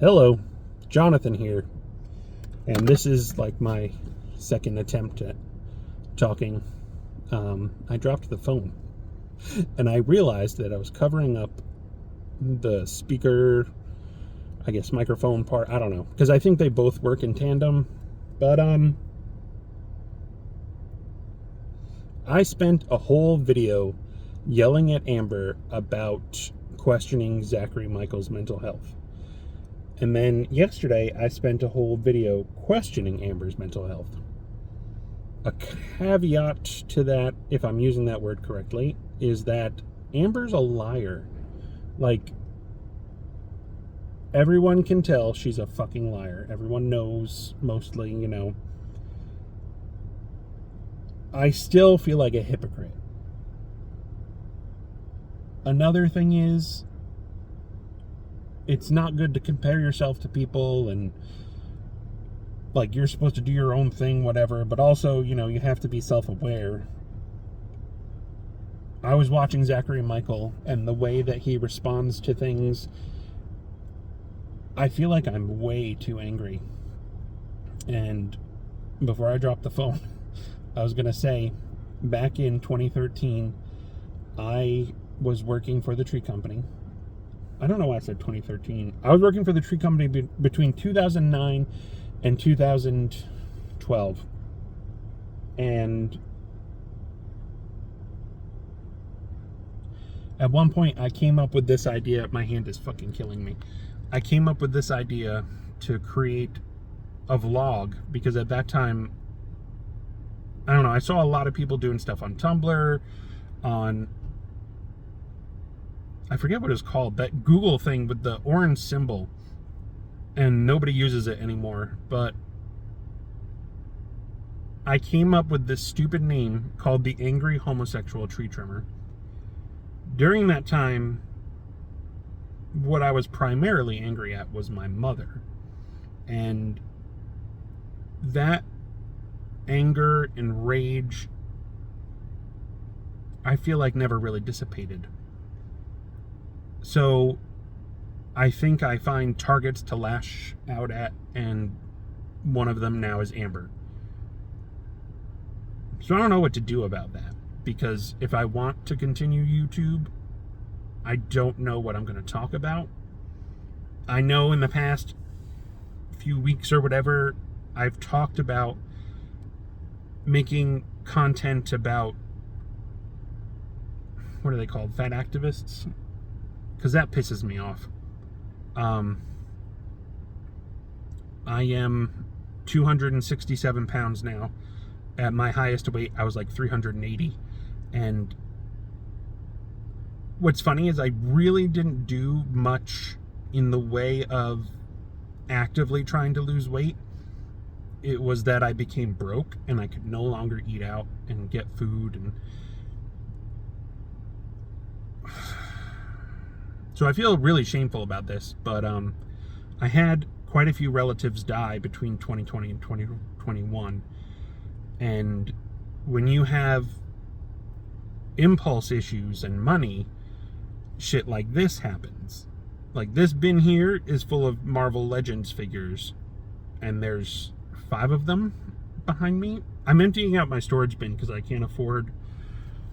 Hello, Jonathan here, and this is like my second attempt at talking. I dropped the phone, and I realized that I was covering up the speaker, I guess microphone part. I don't know, because I think they both work in tandem. But I spent a whole video yelling at Amber about questioning Zachary Michael's mental health. And then yesterday, I spent a whole video questioning Amber's mental health. A caveat to that, if I'm using that word correctly, is that Amber's a liar. Like, everyone can tell she's a fucking liar. Everyone knows, mostly. I still feel like a hypocrite. Another thing is, it's not good to compare yourself to people and like you're supposed to do your own thing, whatever, but also, you have to be self-aware. I was watching Zachary Michael, and the way that he responds to things, I feel like I'm way too angry. And before I drop the phone, I was going to say, back in 2013, I was working for the tree company. I don't know why I said 2013. I was working for the tree company between 2009 and 2012. And at one point, I came up with this idea. My hand is fucking killing me. I came up with this idea to create a vlog because at that time, I don't know, I saw a lot of people doing stuff on Tumblr, I forget what it's called, that Google thing with the orange symbol, and nobody uses it anymore, but I came up with this stupid name called the Angry Homosexual Tree Trimmer. During that time, what I was primarily angry at was my mother. And that anger and rage, I feel like never really dissipated. So I think I find targets to lash out at, and one of them now is Amber. So I don't know what to do about that, because if I want to continue YouTube, I don't know what I'm going to talk about. I know in the past few weeks or whatever, I've talked about making content about, what are they called? Fat activists? Because that pisses me off. I am 267 pounds now. At my highest weight, I was like 380. And what's funny is I really didn't do much in the way of actively trying to lose weight. It was that I became broke and I could no longer eat out and get food. And so I feel really shameful about this, but I had quite a few relatives die between 2020 and 2021. And when you have impulse issues and money, shit like this happens. Like, this bin here is full of Marvel Legends figures, and there's 5 of them behind me. I'm emptying out my storage bin because I can't afford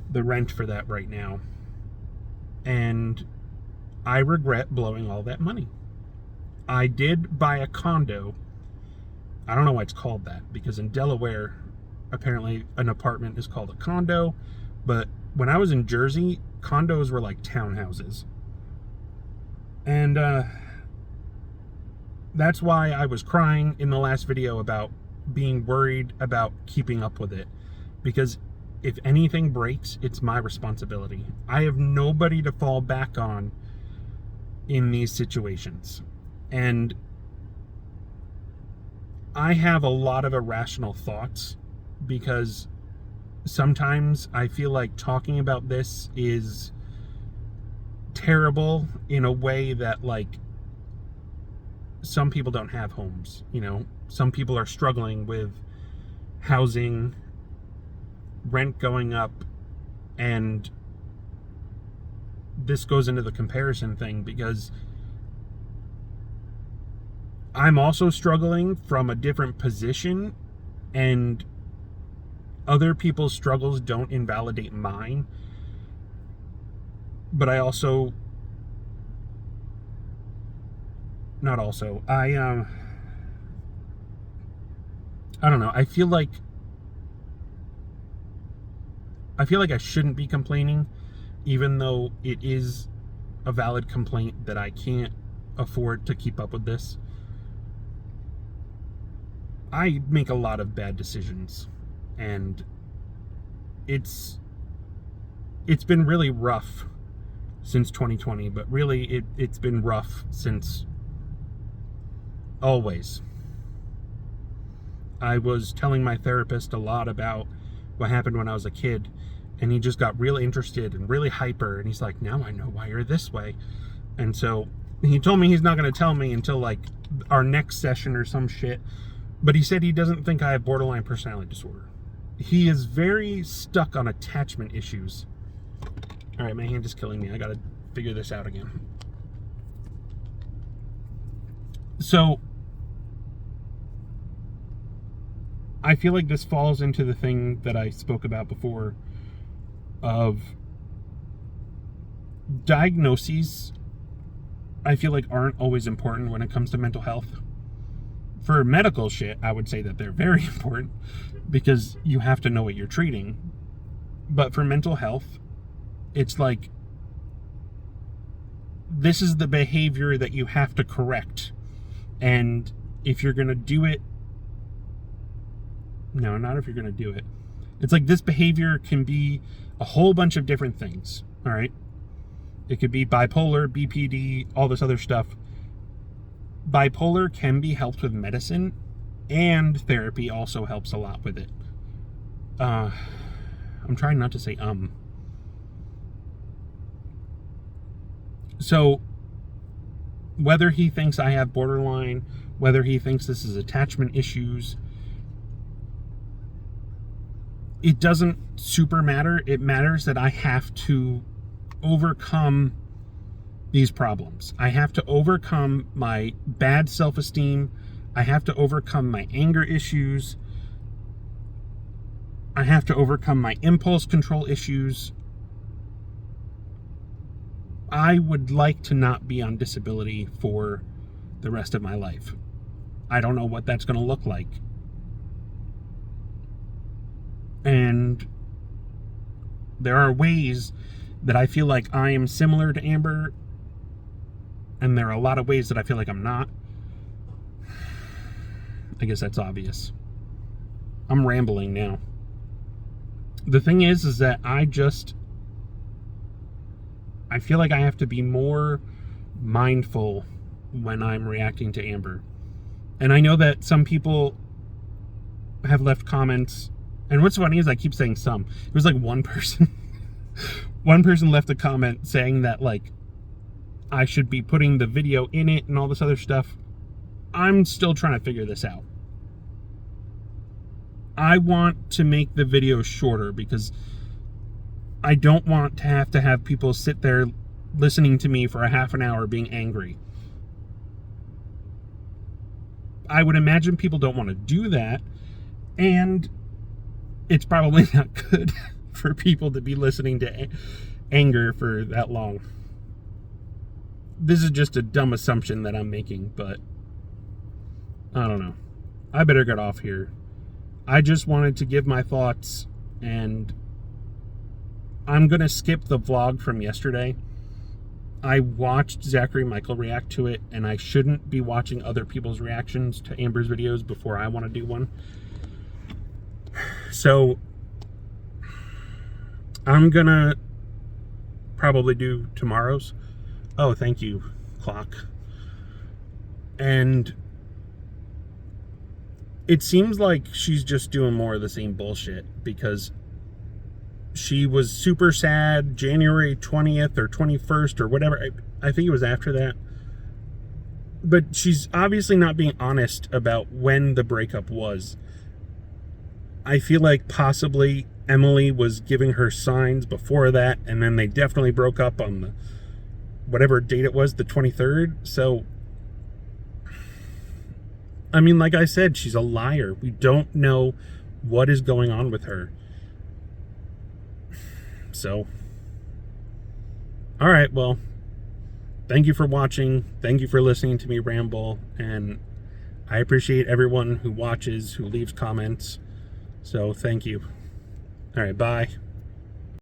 the rent for that right now. And I regret blowing all that money. I did buy a condo. I don't know why it's called that, because in Delaware, apparently an apartment is called a condo, but when I was in Jersey, condos were like townhouses. And that's why I was crying in the last video about being worried about keeping up with it, because if anything breaks, it's my responsibility. I have nobody to fall back on in these situations. And I have a lot of irrational thoughts, because sometimes I feel like talking about this is terrible in a way that, like, some people don't have homes, some people are struggling with housing, rent going up, and this goes into the comparison thing, because I'm also struggling from a different position, and other people's struggles don't invalidate mine. But I also, not also, I don't know. I feel like I shouldn't be complaining, even though it is a valid complaint that I can't afford to keep up with this. I make a lot of bad decisions, and it's been really rough since 2020, but really it's been rough since always. I was telling my therapist a lot about what happened when I was a kid, and he just got really interested and really hyper, and he's like, now I know why you're this way. And so he told me he's not going to tell me until like our next session or some shit, but he said he doesn't think I have borderline personality disorder. He is very stuck on attachment issues. All right, my hand is killing me. I got to figure this out again. So I feel like this falls into the thing that I spoke about before of diagnoses. I feel like aren't always important when it comes to mental health. For medical shit, I would say that they're very important because you have to know what you're treating. But for mental health, it's like, this is the behavior that you have to correct. And if you're going to do it, no, not if you're going to do it. It's like this behavior can be a whole bunch of different things, all right? It could be bipolar, BPD, all this other stuff. Bipolar can be helped with medicine, and therapy also helps a lot with it. I'm trying not to say So, whether he thinks I have borderline, whether he thinks this is attachment issues, it doesn't super matter. It matters that I have to overcome these problems. I have to overcome my bad self-esteem. I have to overcome my anger issues. I have to overcome my impulse control issues. I would like to not be on disability for the rest of my life. I don't know what that's going to look like. And there are ways that I feel like I am similar to Amber, and there are a lot of ways that I feel like I'm not. I guess that's obvious. I'm rambling now. The thing is that I feel like I have to be more mindful when I'm reacting to Amber. And I know that some people have left comments, and what's funny is I keep saying some. It was like one person. One person left a comment saying that, like, I should be putting the video in it and all this other stuff. I'm still trying to figure this out. I want to make the video shorter because I don't want to have people sit there listening to me for a half an hour being angry. I would imagine people don't want to do that, and it's probably not good for people to be listening to anger for that long. This is just a dumb assumption that I'm making, but I don't know. I better get off here. I just wanted to give my thoughts, and I'm going to skip the vlog from yesterday. I watched Zachary Michael react to it, and I shouldn't be watching other people's reactions to Amber's videos before I want to do one. So I'm going to probably do tomorrow's. Oh, thank you, clock. And it seems like she's just doing more of the same bullshit, because she was super sad January 20th or 21st or whatever. I think it was after that. But she's obviously not being honest about when the breakup was. I feel like possibly Emily was giving her signs before that, and then they definitely broke up on the whatever date it was, the 23rd. So I mean, like I said, she's a liar. We don't know what is going on with her. So, all right, well, thank you for watching. Thank you for listening to me ramble. And I appreciate everyone who watches, who leaves comments. So, thank you. All right, bye.